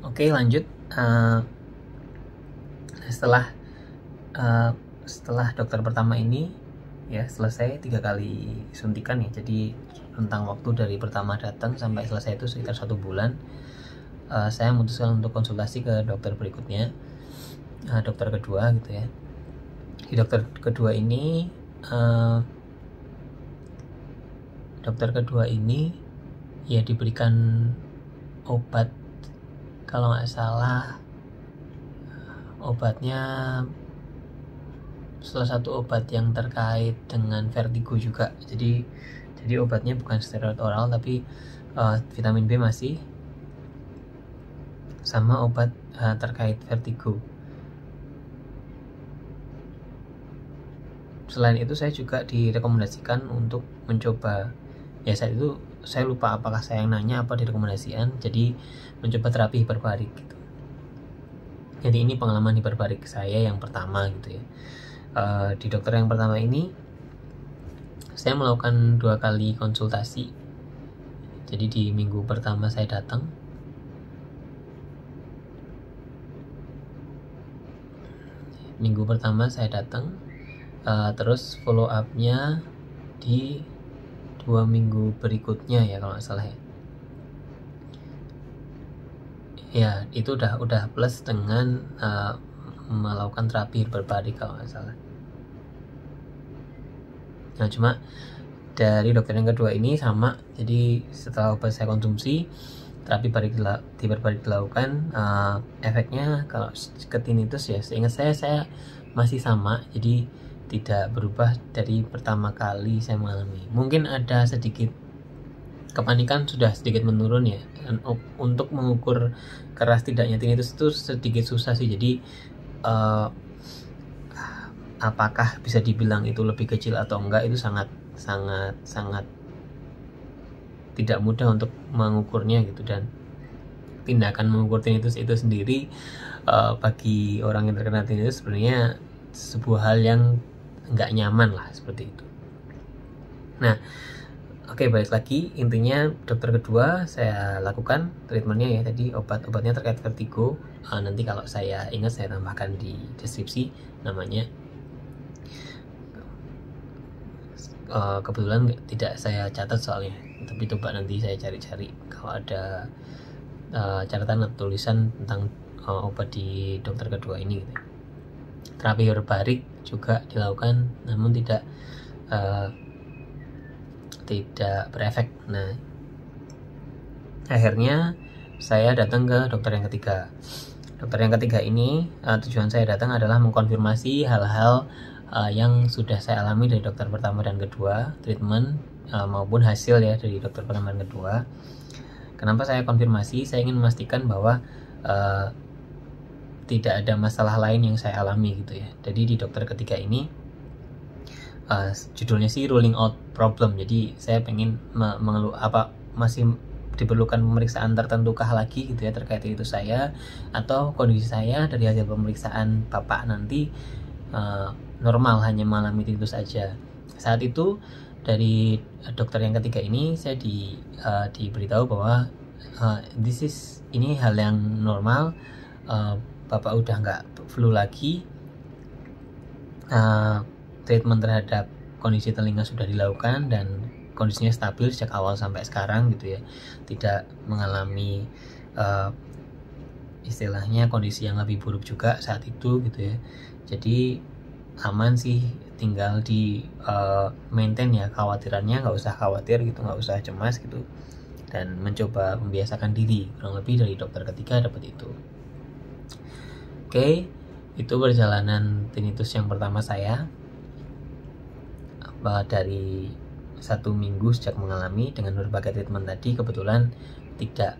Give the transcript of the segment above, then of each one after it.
Oke, lanjut. Setelah dokter pertama ini ya selesai 3 kali suntikan ya, jadi rentang waktu dari pertama datang sampai selesai itu sekitar 1 bulan. Saya memutuskan untuk konsultasi ke dokter berikutnya, dokter kedua gitu ya. Di dokter kedua ini ya diberikan obat, kalau nggak salah obatnya salah satu obat yang terkait dengan vertigo juga. Jadi obatnya bukan steroid oral tapi vitamin B masih, sama obat terkait vertigo. Selain itu saya juga direkomendasikan untuk mencoba, ya saat itu saya lupa apakah saya yang nanya apa direkomendasikan, jadi mencoba terapi hiperbarik gitu. Jadi ini pengalaman hiperbarik saya yang pertama gitu ya. Di dokter yang pertama ini saya melakukan 2 kali konsultasi. Jadi di minggu pertama saya datang, terus follow up-nya di 2 minggu berikutnya ya kalau nggak salah ya. Ya itu udah plus dengan melakukan terapi hiperbarik kalau nggak salah. Nah cuma dari dokter yang kedua ini sama, jadi setelah obat saya konsumsi, terapi hiperbarik dilakukan, efeknya kalau ke tinnitus ya seingat saya masih sama, jadi tidak berubah dari pertama kali saya mengalami. Mungkin ada sedikit kepanikan, sudah sedikit menurun ya. Dan untuk mengukur keras tidaknya tinnitus itu sedikit susah sih, jadi apakah bisa dibilang itu lebih kecil atau enggak itu sangat tidak mudah untuk mengukurnya gitu. Dan tindakan mengukur tinnitus itu sendiri bagi orang yang terkena tinnitus sebenarnya sebuah hal yang nggak nyaman lah, seperti itu. Nah oke, balik lagi, intinya dokter kedua saya lakukan treatmentnya ya tadi, obatnya terkait vertigo. Nanti kalau saya ingat saya tambahkan di deskripsi namanya. Kebetulan tidak saya catat soalnya, tapi coba nanti saya cari-cari kalau ada catatan atau tulisan tentang obat di dokter kedua ini gitu. Terapi hiperbarik juga dilakukan namun tidak berefek. Nah akhirnya saya datang ke dokter yang ketiga. Dokter yang ketiga ini tujuan saya datang adalah mengkonfirmasi hal-hal yang sudah saya alami dari dokter pertama dan kedua, treatment maupun hasil ya dari dokter pertama dan kedua. Kenapa saya konfirmasi? Saya ingin memastikan bahwa tidak ada masalah lain yang saya alami gitu ya. Jadi di dokter ketiga ini judulnya sih ruling out problem. Jadi saya pengen mengeluh apa masih diperlukan pemeriksaan tertentukah lagi gitu ya terkait itu saya, atau kondisi saya dari hasil pemeriksaan bapak nanti normal, hanya mengalami tinnitus saja. Saat itu dari dokter yang ketiga ini saya diberitahu bahwa ini hal yang normal, bapak udah nggak flu lagi, treatment terhadap kondisi telinga sudah dilakukan dan kondisinya stabil sejak awal sampai sekarang gitu ya, tidak mengalami istilahnya kondisi yang lebih buruk juga saat itu gitu ya. Jadi aman sih, tinggal di maintain ya khawatirannya, nggak usah khawatir gitu, nggak usah cemas gitu, dan mencoba membiasakan diri. Kurang lebih dari dokter ketiga dapat itu. Oke, itu perjalanan tinnitus yang pertama saya dari 1 minggu sejak mengalami dengan berbagai treatment tadi. Kebetulan tidak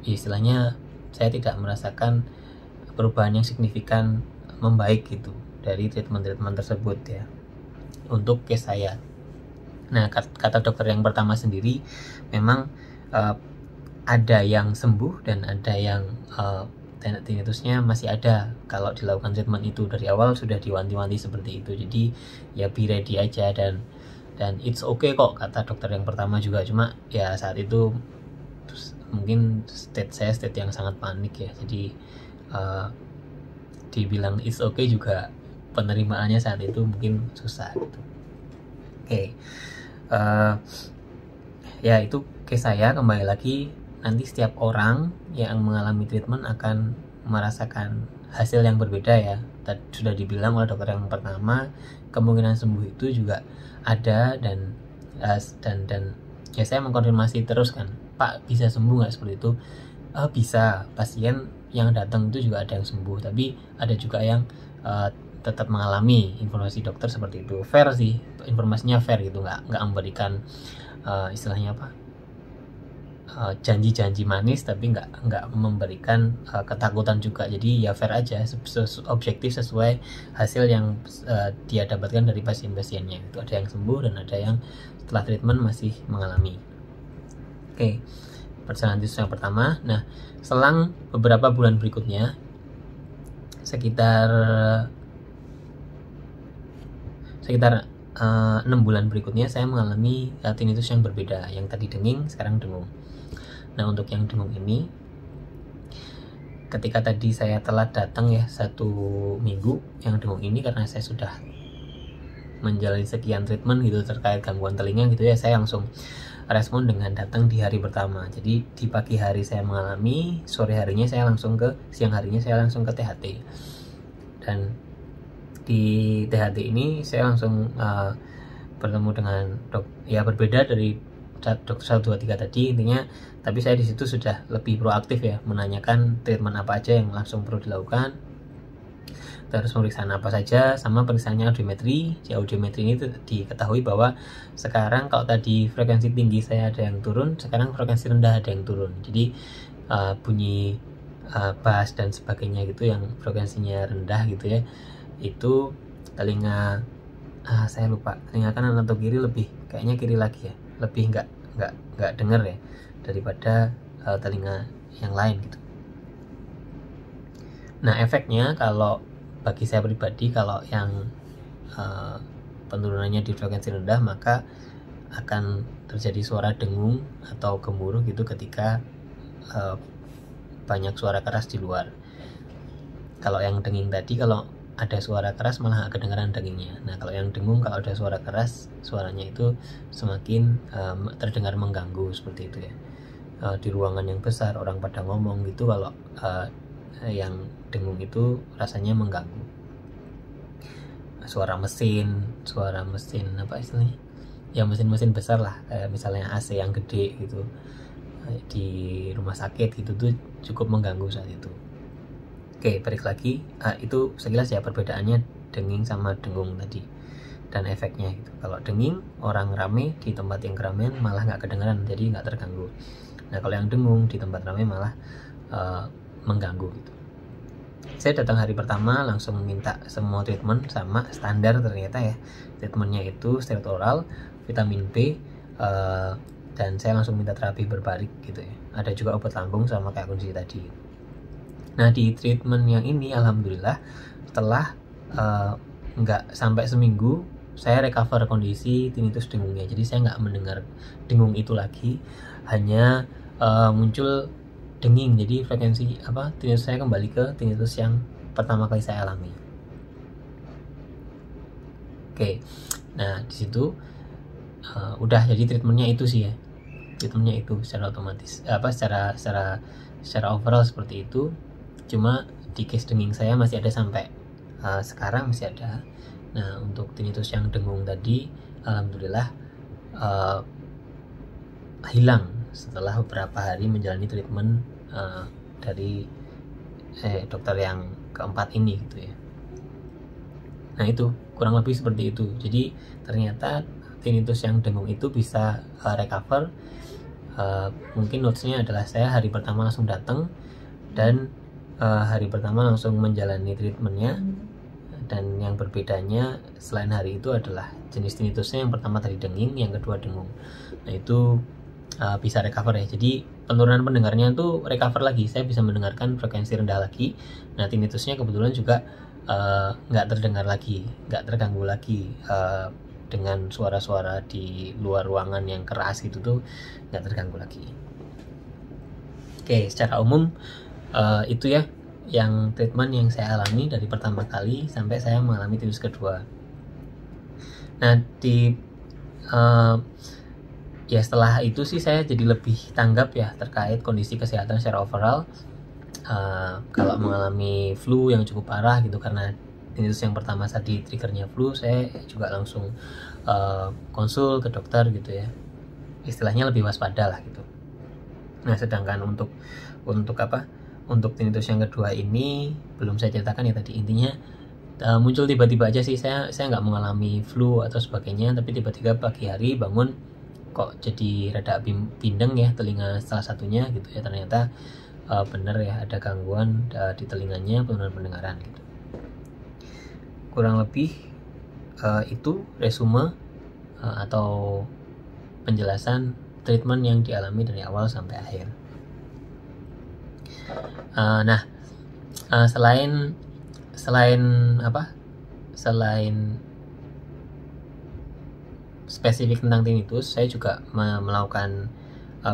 istilahnya saya tidak merasakan perubahan yang signifikan membaik gitu dari treatment tersebut ya untuk case saya. Nah kata dokter yang pertama sendiri memang ada yang sembuh dan ada yang tinnitusnya masih ada kalau dilakukan treatment itu. Dari awal sudah diwanti-wanti seperti itu, jadi ya be ready aja, dan it's okay kok kata dokter yang pertama juga. Cuma ya saat itu Terus mungkin saya state yang sangat panik ya, jadi dibilang it's okay juga penerimaannya saat itu mungkin susah gitu. Ya itu case saya. Kembali lagi, nanti setiap orang yang mengalami treatment akan merasakan hasil yang berbeda ya. Tadi sudah dibilang oleh dokter yang pertama, kemungkinan sembuh itu juga ada, dan ya saya mengkonfirmasi terus kan, Pak bisa sembuh nggak seperti itu? Bisa. Pasien yang datang itu juga ada yang sembuh, tapi ada juga yang tetap mengalami. Informasi dokter seperti itu, fair sih, informasinya fair gitu, nggak memberikan istilahnya apa, janji-janji manis, tapi nggak memberikan ketakutan juga. Jadi ya fair aja, objektif sesuai hasil yang dia dapatkan dari pasien-pasiennya. Itu ada yang sembuh dan ada yang setelah treatment masih mengalami. Perjalanan tinetus yang pertama. Nah, selang beberapa bulan berikutnya, sekitar 6 bulan berikutnya, saya mengalami tinnitus yang berbeda. Yang tadi denging, sekarang dengung. Nah, untuk yang dengung ini, ketika tadi saya telat datang ya 1 minggu, yang dengung ini karena saya sudah menjalani sekian treatment gitu terkait gangguan telinga gitu ya, saya langsung respon dengan datang di hari pertama. Jadi di pagi hari saya mengalami, sore harinya saya langsung siang harinya saya langsung ke THT. Dan di THT ini saya langsung bertemu dengan ya berbeda dari dokter 1, 2, 3 tadi intinya, tapi saya di situ sudah lebih proaktif ya, menanyakan treatment apa aja yang langsung perlu dilakukan, terus pemeriksaan apa saja, sama periksaan audiometri. Di audiometri ini diketahui bahwa sekarang kalau tadi frekuensi tinggi saya ada yang turun, sekarang frekuensi rendah ada yang turun. Jadi bunyi bass dan sebagainya gitu yang frekuensinya rendah gitu ya, itu telinga saya lupa telinga kanan atau kiri, lebih kayaknya kiri lagi ya, lebih nggak denger ya daripada telinga yang lain gitu. Nah, efeknya kalau bagi saya pribadi, kalau yang penurunannya di frekuensi rendah, maka akan terjadi suara dengung atau gemuruh gitu ketika banyak suara keras di luar. Kalau yang denging tadi, kalau ada suara keras malah kedengaran dengingnya. Nah, kalau yang dengung, kalau ada suara keras, suaranya itu semakin terdengar mengganggu seperti itu ya. Di ruangan yang besar, orang pada ngomong gitu, kalau yang dengung itu rasanya mengganggu. Suara mesin apa istilahnya? Ya mesin-mesin besar lah, kayak misalnya AC yang gede gitu di rumah sakit gitu tuh cukup mengganggu saat itu. Balik lagi, itu sekilas ya perbedaannya denging sama dengung tadi dan efeknya gitu. Kalau denging, orang rame di tempat yang keramaian malah nggak kedengaran, jadi nggak terganggu. Nah, kalau yang dengung di tempat ramai malah mengganggu gitu. Saya datang hari pertama langsung minta semua treatment sama standar ternyata ya. Treatmentnya itu steroid oral, vitamin B, dan saya langsung minta terapi berbarik gitu ya. Ada juga obat lambung sama kayak kondisi tadi. Nah, di treatment yang ini alhamdulillah setelah nggak sampai seminggu saya recover kondisi tinnitus dengungnya. Jadi saya nggak mendengar dengung itu lagi, hanya muncul denging. Jadi frekuensi tinnitus saya kembali ke tinnitus yang pertama kali saya alami. Nah di situ udah, jadi treatmentnya itu sih ya, treatmentnya itu secara otomatis secara overall seperti itu. Cuma di case denging saya masih ada sampai sekarang masih ada. Nah, untuk tinnitus yang dengung tadi alhamdulillah hilang setelah beberapa hari menjalani treatment dari dokter yang keempat ini gitu ya. Nah, itu kurang lebih seperti itu. Jadi ternyata tinnitus yang dengung itu bisa recover. Mungkin notesnya adalah saya hari pertama langsung datang, dan hari pertama langsung menjalani treatmentnya. Dan yang berbedanya selain hari itu adalah jenis tinnitusnya. Yang pertama tadi denging, yang kedua dengung. Nah, itu bisa recover ya. Jadi penurunan pendengarnya itu recover lagi, saya bisa mendengarkan frekuensi rendah lagi. Nah, tinnitusnya kebetulan juga nggak terdengar lagi, nggak terganggu lagi dengan suara-suara di luar ruangan yang keras gitu tuh nggak terganggu lagi. Oke, secara umum itu ya yang treatment yang saya alami dari pertama kali sampai saya mengalami tinnitus kedua. Nah, ya setelah itu sih saya jadi lebih tanggap ya terkait kondisi kesehatan secara overall. Kalau mengalami flu yang cukup parah gitu, karena tinnitus yang pertama tadi triggernya flu, saya juga langsung konsul ke dokter gitu ya, istilahnya lebih waspada lah gitu. Nah, sedangkan untuk tinnitus yang kedua ini belum saya ceritakan ya tadi. Intinya muncul tiba-tiba aja sih, saya nggak mengalami flu atau sebagainya, tapi tiba-tiba pagi hari bangun kok jadi rada bindeng ya telinga salah satunya gitu ya, ternyata bener ya ada gangguan di telinganya, penurunan pendengaran gitu. Kurang lebih itu resume atau penjelasan treatment yang dialami dari awal sampai akhir. Nah, selain spesifik tentang tinnitus, saya juga melakukan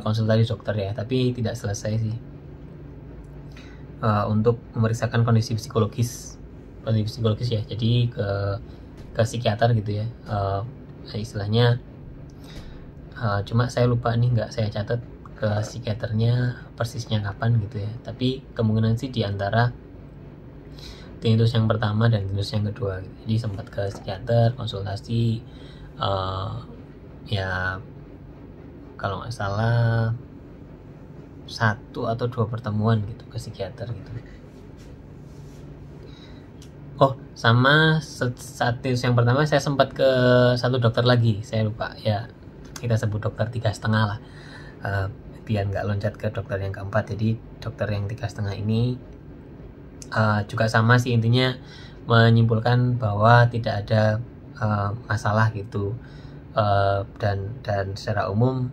konsultasi dokter ya, tapi tidak selesai sih. Untuk memeriksakan kondisi psikologis ya, jadi ke psikiater gitu ya, istilahnya. Cuma saya lupa nih, nggak saya catat ke psikiaternya persisnya kapan gitu ya, tapi kemungkinan sih di antara tinnitus yang pertama dan tinnitus yang kedua gitu. Jadi sempat ke psikiater konsultasi, ya kalau nggak salah 1 atau 2 pertemuan gitu ke psikiater gitu. Oh, sama saat tinnitus yang pertama saya sempat ke satu dokter lagi, saya lupa ya, kita sebut dokter 3,5 lah, biar nggak loncat ke dokter yang keempat. Jadi dokter yang 3,5 ini juga sama sih, intinya menyimpulkan bahwa tidak ada masalah gitu, dan secara umum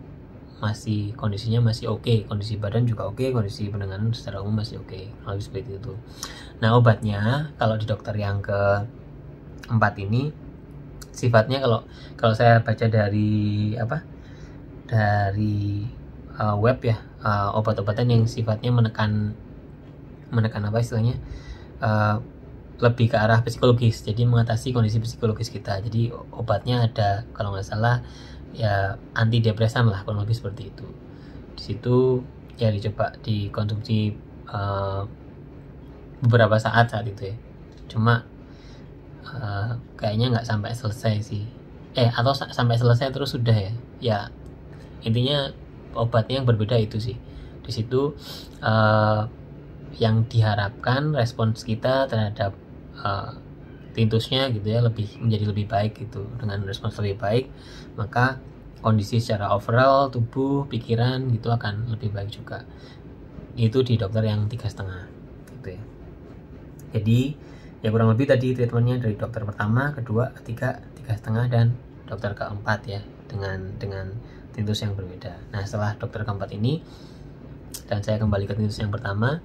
masih kondisinya masih oke, kondisi badan juga oke, kondisi pendengaran secara umum masih oke, lebih seperti itu. Nah, obatnya kalau di dokter yang keempat ini sifatnya, kalau saya baca dari web ya, obat-obatan yang sifatnya menekan apa istilahnya, lebih ke arah psikologis, jadi mengatasi kondisi psikologis kita. Jadi obatnya ada kalau nggak salah ya antidepresan lah, kurang lebih seperti itu. Di situ ya dicoba dikonsumsi beberapa saat itu ya, cuma kayaknya nggak sampai selesai sih, atau sampai selesai terus sudah ya intinya obatnya yang berbeda itu sih. Di situ yang diharapkan respons kita terhadap tinnitusnya gitu ya menjadi lebih baik gitu. Dengan respons lebih baik, maka kondisi secara overall tubuh, pikiran gitu akan lebih baik juga. Itu di dokter yang 3,5 gitu ya. Jadi ya kurang lebih tadi treatmentnya dari dokter pertama, kedua, ketiga, 3,5 dan dokter keempat ya, dengan tinnitus yang berbeda. Nah, setelah dokter keempat ini dan saya kembali ke tinnitus yang pertama,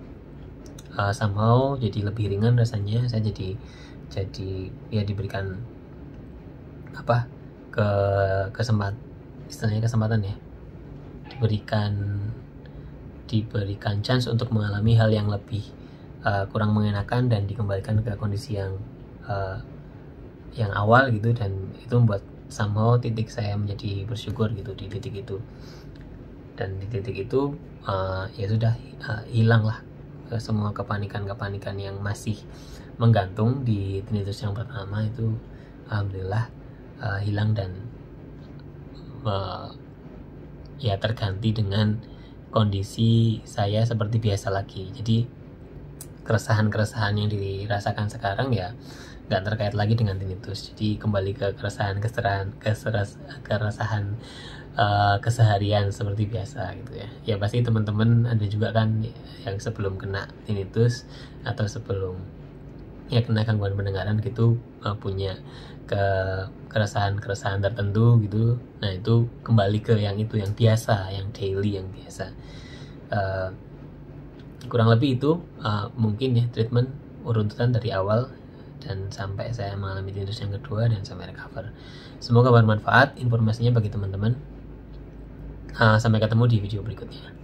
somehow jadi lebih ringan rasanya. Saya jadi ya diberikan kesempatan ya, diberikan chance untuk mengalami hal yang lebih kurang mengenakan dan dikembalikan ke kondisi yang awal gitu. Dan itu membuat somehow titik saya menjadi bersyukur gitu di titik itu. Dan di titik itu ya sudah hilang lah semua kepanikan yang masih menggantung di tinnitus yang pertama itu. Alhamdulillah hilang dan ya terganti dengan kondisi saya seperti biasa lagi. Jadi keresahan yang dirasakan sekarang ya nggak terkait lagi dengan tinnitus. Jadi kembali ke keresahan keseharian seperti biasa gitu ya. Ya pasti teman-teman ada juga kan yang sebelum kena tinnitus atau sebelum ya kena gangguan pendengaran gitu, punya keresahan tertentu gitu. Nah, itu kembali ke yang itu, yang biasa, yang daily, yang biasa. Kurang lebih itu mungkin ya treatment urutan dari awal dan sampai saya mengalami tinnitus yang kedua dan sampai recover. Semoga bermanfaat informasinya bagi teman-teman. Sampai ketemu di video berikutnya.